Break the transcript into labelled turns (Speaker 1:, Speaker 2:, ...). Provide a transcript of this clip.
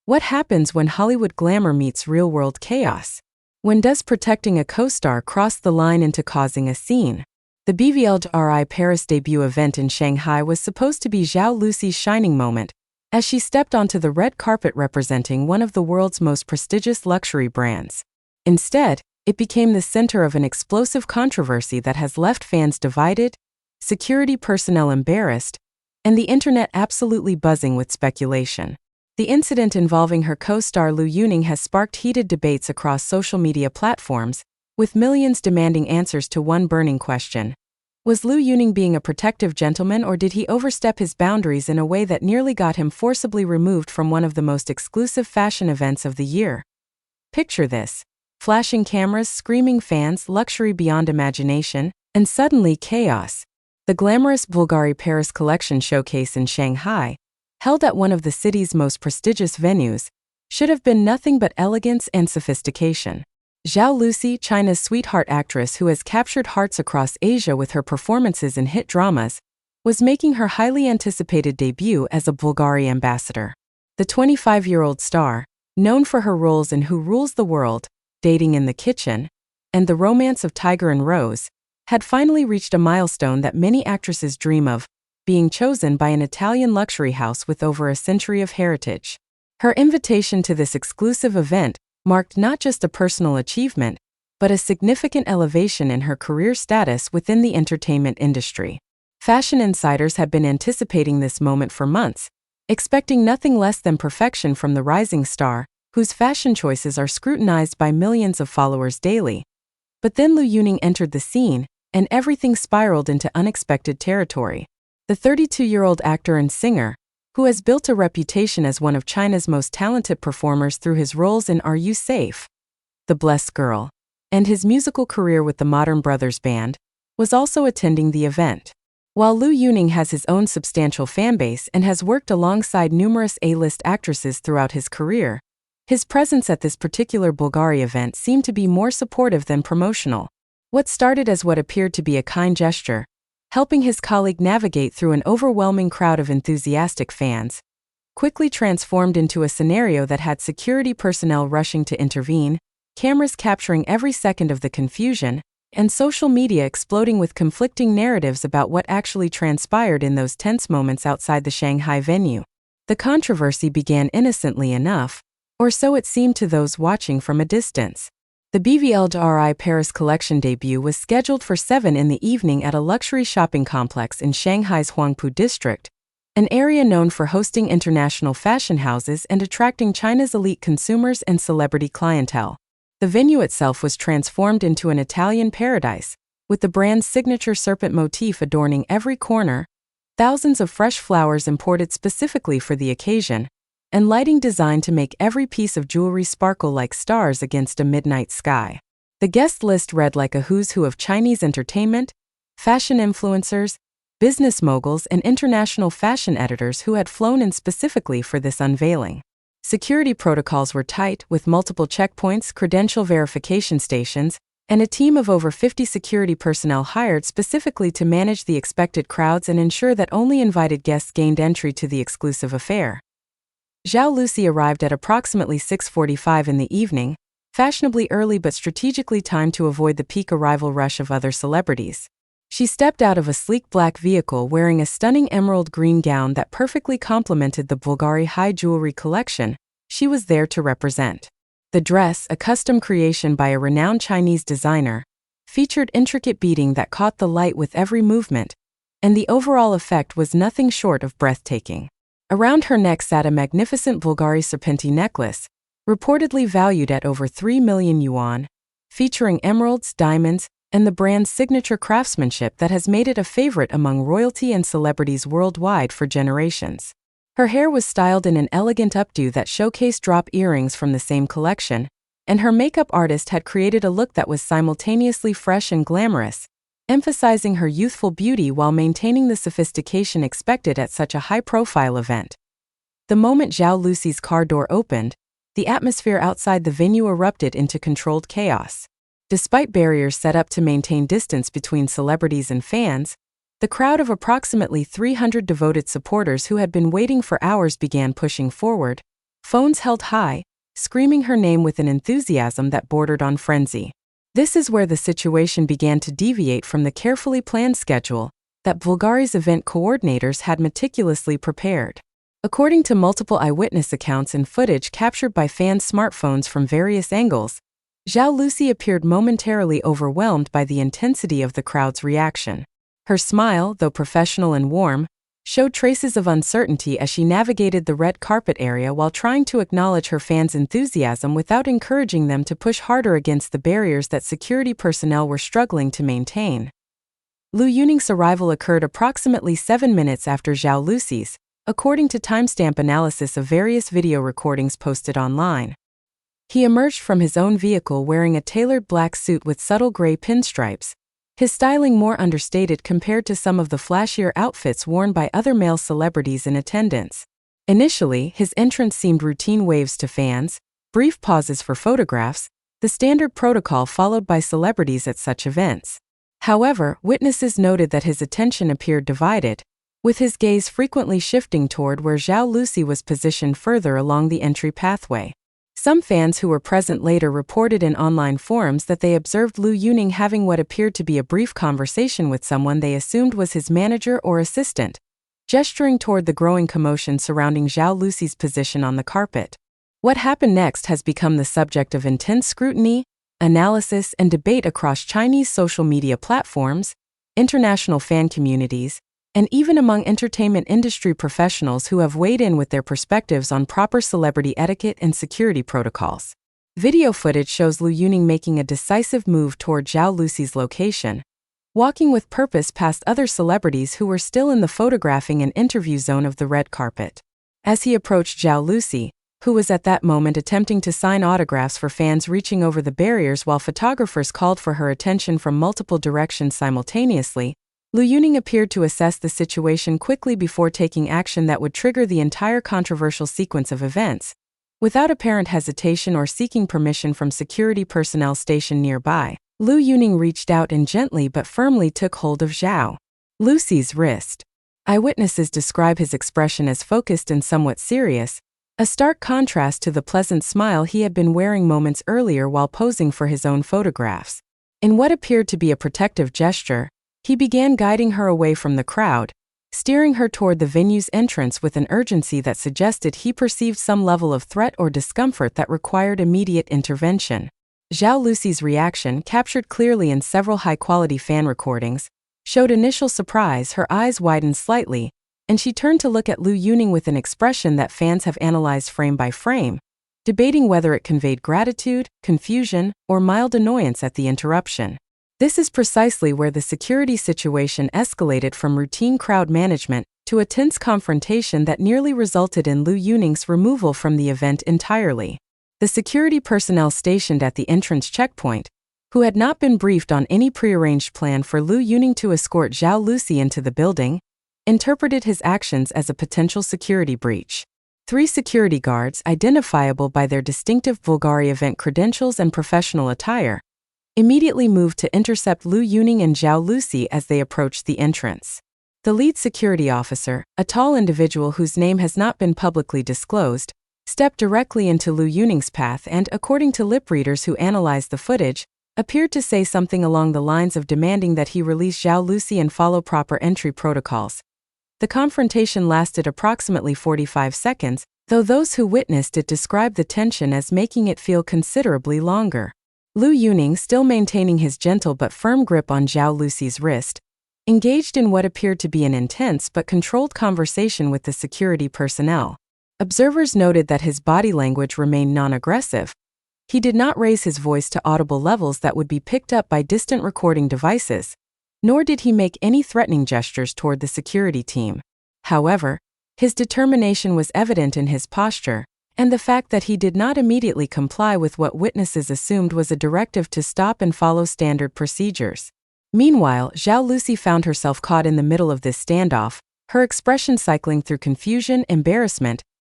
Speaker 1: What happens when Hollywood glamour meets real-world chaos? When does protecting a co-star cross the line into causing a scene? The BVLGARI Paris debut event in Shanghai was supposed to be Zhao Lusi's shining moment, as she stepped onto the red carpet representing one of the world's most prestigious luxury brands. Instead, it became the center of an explosive controversy that has left fans divided, security personnel embarrassed, and the internet absolutely buzzing with speculation. The incident involving her co-star Lu Yuning has sparked heated debates across social media platforms, with millions demanding answers to one burning question. Was Lu Yuning being a protective gentleman, or did he overstep his boundaries in a way that nearly got him forcibly removed from one of the most exclusive fashion events of the year? Picture this: flashing cameras, screaming fans, luxury beyond imagination, and suddenly chaos. The glamorous BVLGARI Paris collection showcase in Shanghai, held at one of the city's most prestigious venues, should have been nothing but elegance and sophistication. Zhao Lusi, China's sweetheart actress who has captured hearts across Asia with her performances in hit dramas, was making her highly anticipated debut as a BVLGARI ambassador. The 25-year-old star, known for her roles in Who Rules the World, Dating in the Kitchen, and The Romance of Tiger and Rose, had finally reached a milestone that many actresses dream of: being chosen by an Italian luxury house with over a century of heritage. Her invitation to this exclusive event marked not just a personal achievement, but a significant elevation in her career status within the entertainment industry. Fashion insiders had been anticipating this moment for months, expecting nothing less than perfection from the rising star, whose fashion choices are scrutinized by millions of followers daily. But then Lu Yuning entered the scene, and everything spiraled into unexpected territory. The 32-year-old actor and singer, who has built a reputation as one of China's most talented performers through his roles in Are You Safe?, The Blessed Girl, and his musical career with the Modern Brothers Band, was also attending the event. While Lu Yuning has his own substantial fanbase and has worked alongside numerous A-list actresses throughout his career, his presence at this particular BVLGARI event seemed to be more supportive than promotional. What started as what appeared to be a kind gesture, helping his colleague navigate through an overwhelming crowd of enthusiastic fans, quickly transformed into a scenario that had security personnel rushing to intervene, cameras capturing every second of the confusion, and social media exploding with conflicting narratives about what actually transpired in those tense moments outside the Shanghai venue. The controversy began innocently enough, or so it seemed to those watching from a distance. The BVLGARI Paris collection debut was scheduled for 7 in the evening at a luxury shopping complex in Shanghai's Huangpu district, an area known for hosting international fashion houses and attracting China's elite consumers and celebrity clientele. The venue itself was transformed into an Italian paradise, with the brand's signature serpent motif adorning every corner, thousands of fresh flowers imported specifically for the occasion, and lighting designed to make every piece of jewelry sparkle like stars against a midnight sky. The guest list read like a who's who of Chinese entertainment, fashion influencers, business moguls, and international fashion editors who had flown in specifically for this unveiling. Security protocols were tight, with multiple checkpoints, credential verification stations, and a team of over 50 security personnel hired specifically to manage the expected crowds and ensure that only invited guests gained entry to the exclusive affair. Zhao Lusi arrived at approximately 6:45 in the evening, fashionably early but strategically timed to avoid the peak arrival rush of other celebrities. She stepped out of a sleek black vehicle wearing a stunning emerald green gown that perfectly complemented the BVLGARI high jewelry collection she was there to represent. The dress, a custom creation by a renowned Chinese designer, featured intricate beading that caught the light with every movement, and the overall effect was nothing short of breathtaking. Around her neck sat a magnificent BVLGARI serpentine necklace, reportedly valued at over 3 million yuan, featuring emeralds, diamonds, and the brand's signature craftsmanship that has made it a favorite among royalty and celebrities worldwide for generations. Her hair was styled in an elegant updo that showcased drop earrings from the same collection, and her makeup artist had created a look that was simultaneously fresh and glamorous, emphasizing her youthful beauty while maintaining the sophistication expected at such a high-profile event. The moment Zhao Lusi's car door opened, the atmosphere outside the venue erupted into controlled chaos. Despite barriers set up to maintain distance between celebrities and fans, the crowd of approximately 300 devoted supporters who had been waiting for hours began pushing forward, phones held high, screaming her name with an enthusiasm that bordered on frenzy. This is where the situation began to deviate from the carefully planned schedule that BVLGARI's event coordinators had meticulously prepared. According to multiple eyewitness accounts and footage captured by fans' smartphones from various angles, Zhao Lusi appeared momentarily overwhelmed by the intensity of the crowd's reaction. Her smile, though professional and warm, showed traces of uncertainty as she navigated the red carpet area while trying to acknowledge her fans' enthusiasm without encouraging them to push harder against the barriers that security personnel were struggling to maintain. Lu Yuning's arrival occurred approximately 7 minutes after Zhao Lusi's, according to timestamp analysis of various video recordings posted online. He emerged from his own vehicle wearing a tailored black suit with subtle gray pinstripes, his styling more understated compared to some of the flashier outfits worn by other male celebrities in attendance. Initially, his entrance seemed routine waves to fans, brief pauses for photographs, the standard protocol followed by celebrities at such events. However, witnesses noted that his attention appeared divided, with his gaze frequently shifting toward where Zhao Lusi was positioned further along the entry pathway. Some fans who were present later reported in online forums that they observed Lu Yuning having what appeared to be a brief conversation with someone they assumed was his manager or assistant, gesturing toward the growing commotion surrounding Zhao Lusi's position on the carpet. What happened next has become the subject of intense scrutiny, analysis, and debate across Chinese social media platforms, international fan communities, and even among entertainment industry professionals who have weighed in with their perspectives on proper celebrity etiquette and security protocols. Video footage shows Lu Yuning making a decisive move toward Zhao Lusi's location, walking with purpose past other celebrities who were still in the photographing and interview zone of the red carpet. As he approached Zhao Lusi, who was at that moment attempting to sign autographs for fans reaching over the barriers while photographers called for her attention from multiple directions simultaneously, Lu Yuning appeared to assess the situation quickly before taking action that would trigger the entire controversial sequence of events. Without apparent hesitation or seeking permission from security personnel stationed nearby, Lu Yuning reached out and gently but firmly took hold of Zhao Lusi's wrist. Eyewitnesses describe his expression as focused and somewhat serious, a stark contrast to the pleasant smile he had been wearing moments earlier while posing for his own photographs. In what appeared to be a protective gesture, he began guiding her away from the crowd, steering her toward the venue's entrance with an urgency that suggested he perceived some level of threat or discomfort that required immediate intervention. Zhao Lusi's reaction, captured clearly in several high-quality fan recordings, showed initial surprise. Her eyes widened slightly, and she turned to look at Lu Yuning with an expression that fans have analyzed frame by frame, debating whether it conveyed gratitude, confusion, or mild annoyance at the interruption. This is precisely where the security situation escalated from routine crowd management to a tense confrontation that nearly resulted in Lu Yuning's removal from the event entirely. The security personnel stationed at the entrance checkpoint, who had not been briefed on any prearranged plan for Lu Yuning to escort Zhao Lusi into the building, interpreted his actions as a potential security breach. 3 security guards, identifiable by their distinctive BVLGARI event credentials and professional attire, immediately moved to intercept Lu Yuning and Zhao Lusi as they approached the entrance. The lead security officer, a tall individual whose name has not been publicly disclosed, stepped directly into Lu Yuning's path and, according to lip readers who analyzed the footage, appeared to say something along the lines of demanding that he release Zhao Lusi and follow proper entry protocols. The confrontation lasted approximately 45 seconds, though those who witnessed it described the tension as making it feel considerably longer. Lu Yuning, still maintaining his gentle but firm grip on Zhao Lusi's wrist, engaged in what appeared to be an intense but controlled conversation with the security personnel. Observers noted that his body language remained non-aggressive. He did not raise his voice to audible levels that would be picked up by distant recording devices, nor did he make any threatening gestures toward the security team. However, his determination was evident in his posture, and the fact that he did not immediately comply with what witnesses assumed was a directive to stop and follow standard procedures. Meanwhile, Zhao Lusi found herself caught in the middle of this standoff, her expression cycling through confusion, embarrassment,